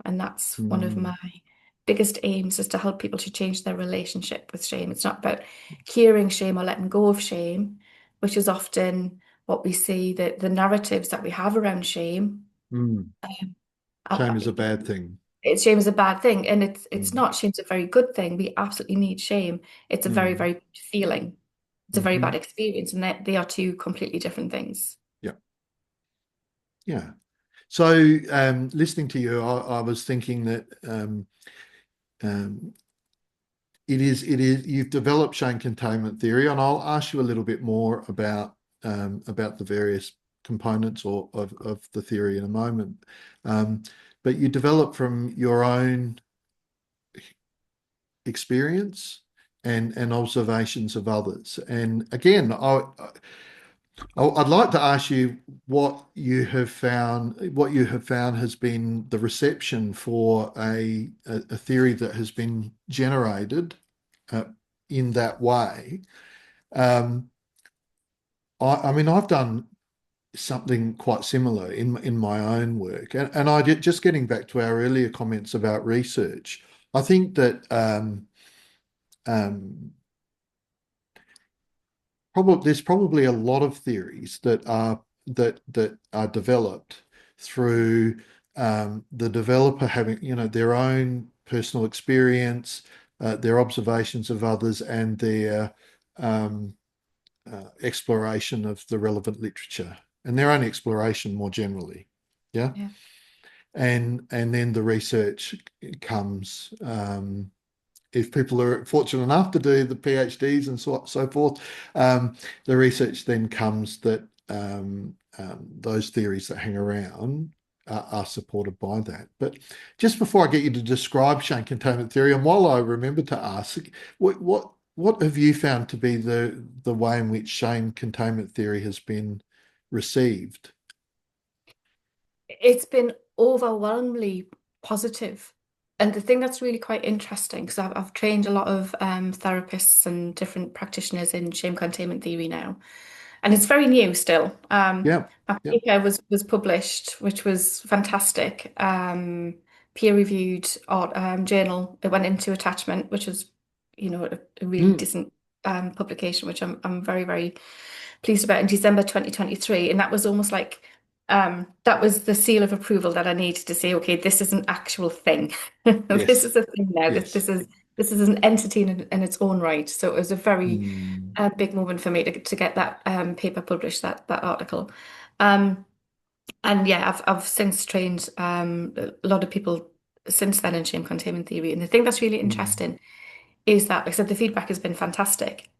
And that's one of Mm, my biggest aims, is to help people to change their relationship with shame. It's not about curing shame or letting go of shame, which is often what we see, that the narratives that we have around shame. mm. Um, Shame is a bad thing. Shame is a bad thing, and it's Mm, not. Shame's a very good thing. We absolutely need shame. It's a very, mm, very good feeling. It's a very hmm. bad experience, and they are two completely different things. Yeah, yeah. So, listening to you, I was thinking that um, you've developed shame containment theory, and I'll ask you a little bit more about the various components of the theory in a moment. Um, but you develop from your own experience and observations of others. And again, I'd like to ask you what you have found has been the reception for a theory that has been generated uh, in that way. Um, I mean, I've done something quite similar in my own work, and just getting back to our earlier comments about research, I think that um, there's probably a lot of theories that are developed through the developer having, their own personal experience, their observations of others, and their um, exploration of the relevant literature and their own exploration more generally. Yeah. Yeah. And then the research comes. If people are fortunate enough to do the PhDs and so forth, the research then comes that those theories that hang around are supported by that. But just before I get you to describe shame containment theory, and while I remember to ask, what have you found to be the way in which shame containment theory has been received? It's been overwhelmingly positive. And the thing that's really quite interesting, because I've trained a lot of therapists and different practitioners in shame containment theory now, and it's very new still. Yeah, My yeah, paper was published, which was fantastic. Peer-reviewed art journal. It went into attachment, which was, a really mm, decent publication, which I'm very, very pleased about, in December 2023. And that was almost like that was the seal of approval that I needed to say, okay, this is an actual thing. This yes, is a thing now. yes. This is an entity in its own right. So it was a very Mm, big moment for me to get that paper published, that article. Um, and yeah, I've since trained a lot of people since then in shame containment theory. And the thing that's really mm, interesting is that, like I said, the feedback has been fantastic.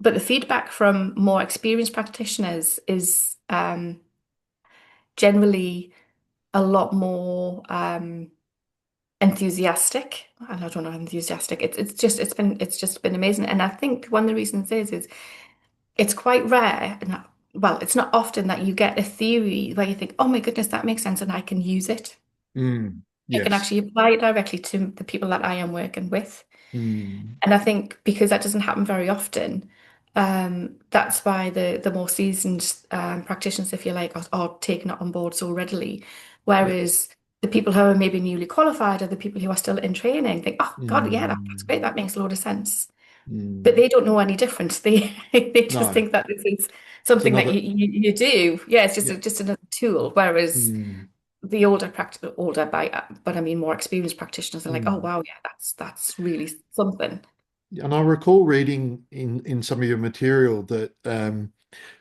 But the feedback from more experienced practitioners is generally a lot more enthusiastic. And I don't know, enthusiastic. It's just been amazing. And I think one of the reasons is it's quite rare. Well, it's not often that you get a theory where you think, oh my goodness, that makes sense, and I can use it. I can yes. actually apply it directly to the people that I am working with. Mm, And I think because that doesn't happen very often, that's why the more seasoned practitioners, if you like, are taking it on board so readily. yeah. Whereas the people who are maybe newly qualified, or the people who are still in training, think, oh God, yeah, that's Mm, great. That makes a lot of sense. But mm. they don't know any different. They just No, think that this is it's something that another. you do. Yeah, it's Yeah. just another tool. Whereas Mm, the older but I mean more experienced practitioners are like, oh mm. wow, yeah, that's really something. And I recall reading in some of your material that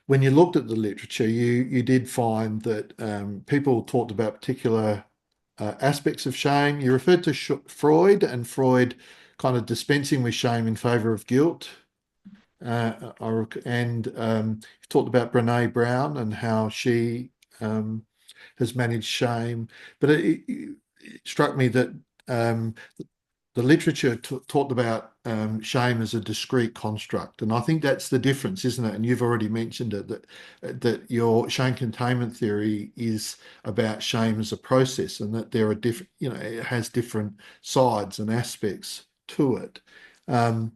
when you looked at the literature, you did find that people talked about particular aspects of shame. You referred to Freud, and Freud kind of dispensing with shame in favor of guilt. And you talked about Brene Brown and how she has managed shame. But it struck me that um, the literature talked about shame as a discrete construct, and I think that's the difference, isn't it? And you've already mentioned it, that your shame containment theory is about shame as a process, and that there are different, it has different sides and aspects to it. Um,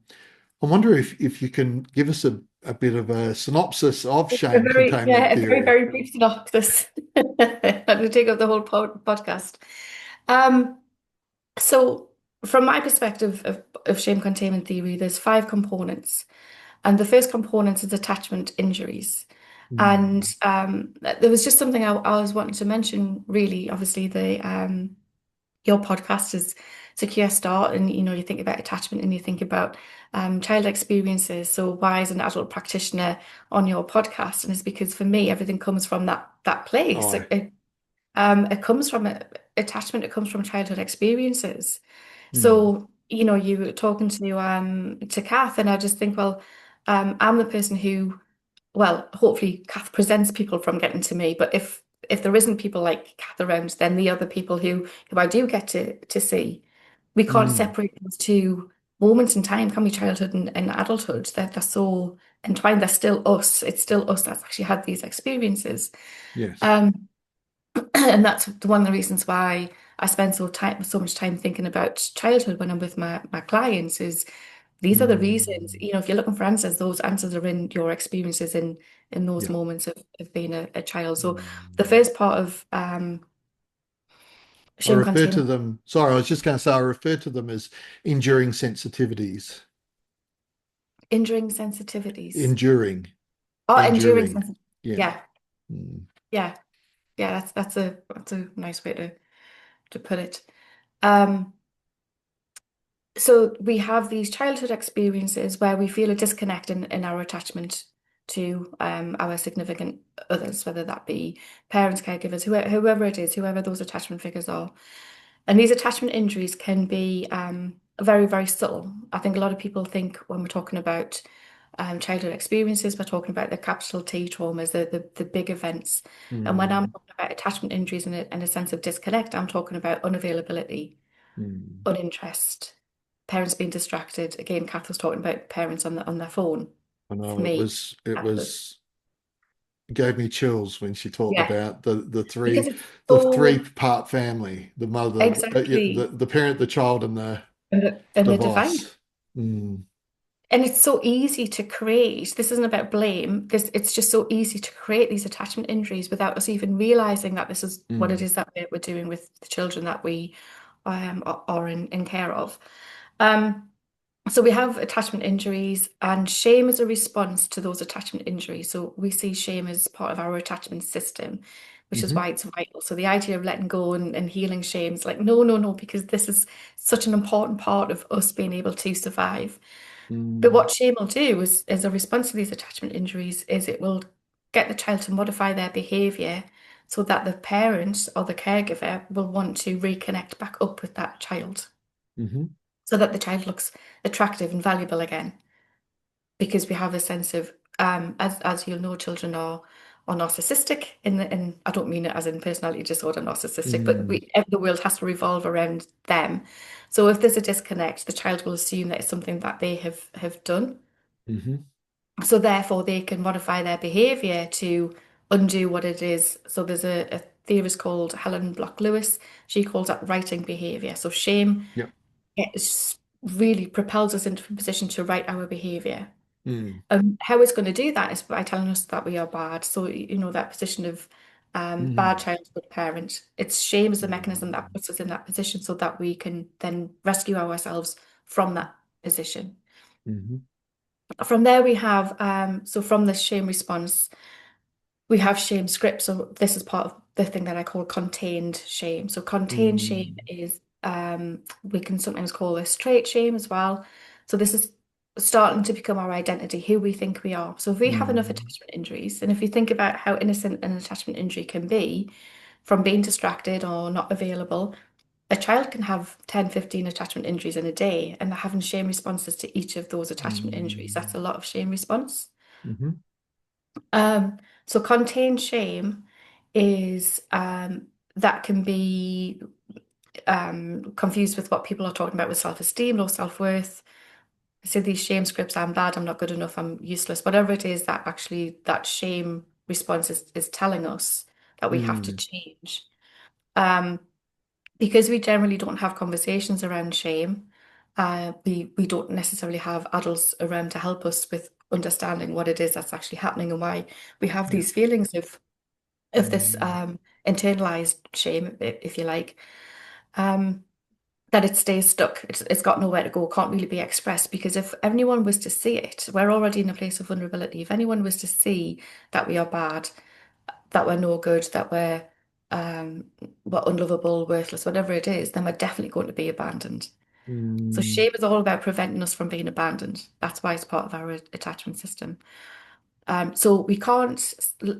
I wonder if you can give us a bit of a synopsis of shame containment A very, theory. very brief synopsis. Not to take up the whole podcast. Um, so from my perspective of shame containment theory, there's five components. And the first component is attachment injuries. And Mm. there was just something I was wanting to mention, really. Obviously, the your podcast is Secure Start, and you think about attachment and you think about child experiences. So why is an adult practitioner on your podcast? And it's because for me, everything comes from that place. Oh. It comes from attachment, it comes from childhood experiences. Mm. So, you were talking to Kath, and I just think, well, I'm the person who, well, hopefully Kath presents people from getting to me, but if there isn't people like Kath around, then the other people who I do get to see, we can't Mm. separate those two moments in time, can we? Childhood and adulthood. They're so entwined, they're still us. It's still us that's actually had these experiences. Yes. Um, and that's one of the reasons why I spend so much time thinking about childhood when I'm with my clients is these are the reasons, Mm. if you're looking for answers, those answers are in your experiences in those Yeah. moments of being a child. So the Mm. first part of I shame refer to containment, them, sorry, I was just going to say, I refer to them as enduring sensitivities. enduring sensitivities. Enduring, Oh, enduring enduring. sensitivity. Yeah. Yeah, Mm. yeah, yeah, that's a nice way to put it. Um, So we have these childhood experiences where we feel a disconnect in our attachment to our significant others, whether that be parents, caregivers, whoever it is, whoever those attachment figures are. And these attachment injuries can be very, very subtle. I think a lot of people think when we're talking about childhood experiences, we're talking about the capital T traumas, the big events. And when I'm Mm. talking about attachment injuries and a sense of disconnect, I'm talking about unavailability, Mm. uninterest, parents being distracted. Again, Kath was talking about parents on their phone. I For know me, it that was was, it gave me chills when she talked yeah, about because it's the three so part family, the mother, yeah, exactly the parent, the child, and the and the divine. device. Mm. And it's so easy to create. This isn't about blame. It's just so easy to create these attachment injuries without us even realizing that this is what it Mm. is that we're doing with the children that we are in care of. Um, So we have attachment injuries, and shame is a response to those attachment injuries. So we see shame as part of our attachment system, which is Hmm. why it's vital. So the idea of letting go and healing shame is like, no, no, no, because this is such an important part of us being able to survive. But Mm. what shame will do is, as a response to these attachment injuries, is it will get the child to modify their behavior so that the parent or the caregiver will want to reconnect back up with that child Hmm. so that the child looks attractive and valuable again because we have a sense of as you'll know, children are narcissistic in I don't mean it as in personality disorder narcissistic, but Mm. the world has to revolve around them. So if there's a disconnect, the child will assume that it's something that they have done. Hmm. So therefore they can modify their behavior to undo what it is. So there's a theorist called Helen Block Lewis. She calls that writing behavior. So shame Yep. really propels us into a position to write our behavior. Mm. How it's going to do that is by telling us that we are bad. So, that position of bad Mm. child, good parent. It's shame is the mechanism that Mm. puts us in that position so that we can then rescue ourselves from that position. Hmm. From there, we have, so from the shame response, we have shame scripts. So this is part of the thing that I call contained shame. So contained shame Mm. is we can sometimes call this trait shame as well. So this is starting to become our identity, who we think we are. So if we have enough Mm. attachment injuries, and if you think about how innocent an attachment injury can be from being distracted or not available, a child can have 10, 15 attachment injuries in a day, and they're having shame responses to each of those attachment injuries. That's Mm. a lot of shame response. Hmm. Um, so contained shame is that can be confused with what people are talking about with self-esteem or self-worth. So these shame scripts, I'm bad, I'm not good enough, I'm useless, whatever it is that actually that shame response is telling us that we have to Mm. change. Um, because we generally don't have conversations around shame, we don't necessarily have adults around to help us with understanding what it is that's actually happening and why we have Yeah. these feelings of this Mm. internalized shame, if you like. um, that it stays stuck. It's got nowhere to go, can't really be expressed. Because if anyone was to see it, we're already in a place of vulnerability. If anyone was to see that we are bad, that we're no good, that um, we're unlovable, worthless, whatever it is, then we're definitely going to be abandoned. So Mm, shame is all about preventing us from being abandoned. That's why it's part of our attachment system. So we can't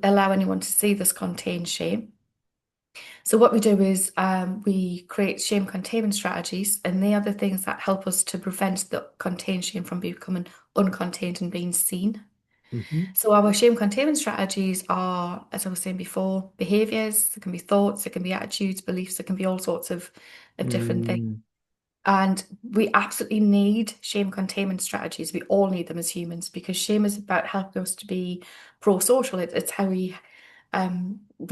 allow anyone to see this contained shame. So what we do is we create shame containment strategies, and they are the things that help us to prevent the contained shame from becoming uncontained and being seen. mhm, So our shame containment strategies are, as I was saying before, behaviors. It can be thoughts, it can be attitudes, beliefs, it can be all sorts of different things. mm, And we absolutely need shame containment strategies. We all need them as humans because shame is about helping us to be pro-social. It's how we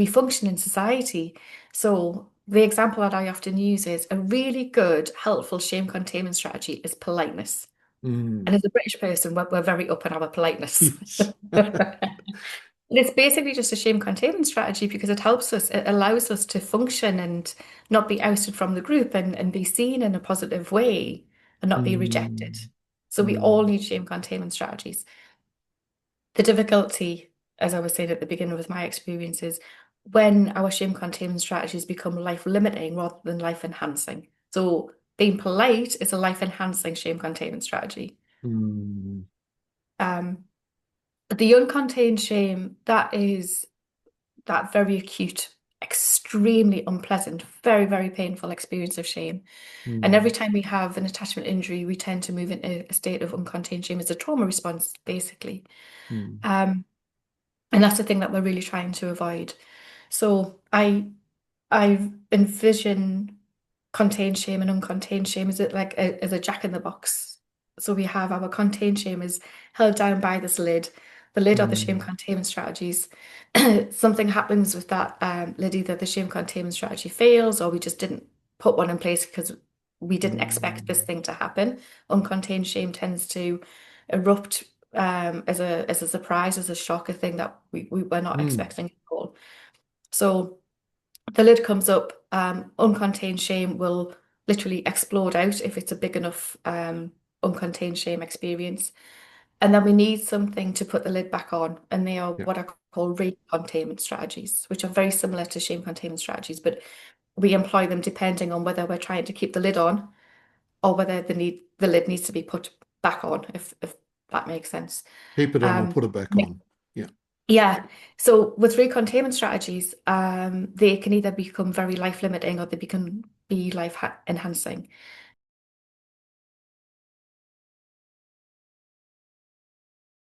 function in society. So the example that I often use is a really good, helpful shame containment strategy is politeness. mm. And as a British person, we're very up in our politeness. Yes. And it's basically just a shame containment strategy because it helps us, it allows us to function and not be ousted from the group and be seen in a positive way and not be rejected. Mm, So we all mm, need shame containment strategies. The difficulty, as I was saying at the beginning with my experiences, when our shame containment strategies become life limiting rather than life enhancing. So being polite is a life enhancing shame containment strategy. mm, Um, the uncontained shame, that is that very acute, extremely unpleasant, very, very painful experience of shame. And every mm, time we have an attachment injury, we tend to move into a state of uncontained shame as a trauma response, basically. mm, Um, and that's the thing that we're really trying to avoid. So I envision contained shame and uncontained shame as it like as a jack in the box. So we have our contained shame is held down by this lid. The lid are the shame mm, containment strategies. Something happens with that lid, either the shame containment strategy fails or we just didn't put one in place because we didn't expect this mm, thing to happen. Uncontained shame tends to erupt as a surprise, as a shock, a thing that we were not mm, expecting at all. So the lid comes up, uncontained shame will literally explode out if it's a big enough uncontained shame experience. And then we need something to put the lid back on, and they are yeah. what I call containment strategies, which are very similar to shame containment strategies, but we employ them depending on whether we're trying to keep the lid on or whether the lid needs to be put back on, if that makes sense. Keep it on or Um, put it back on. Yeah. yeah. So with recontainment strategies, they can either become very life limiting or they can be life enhancing.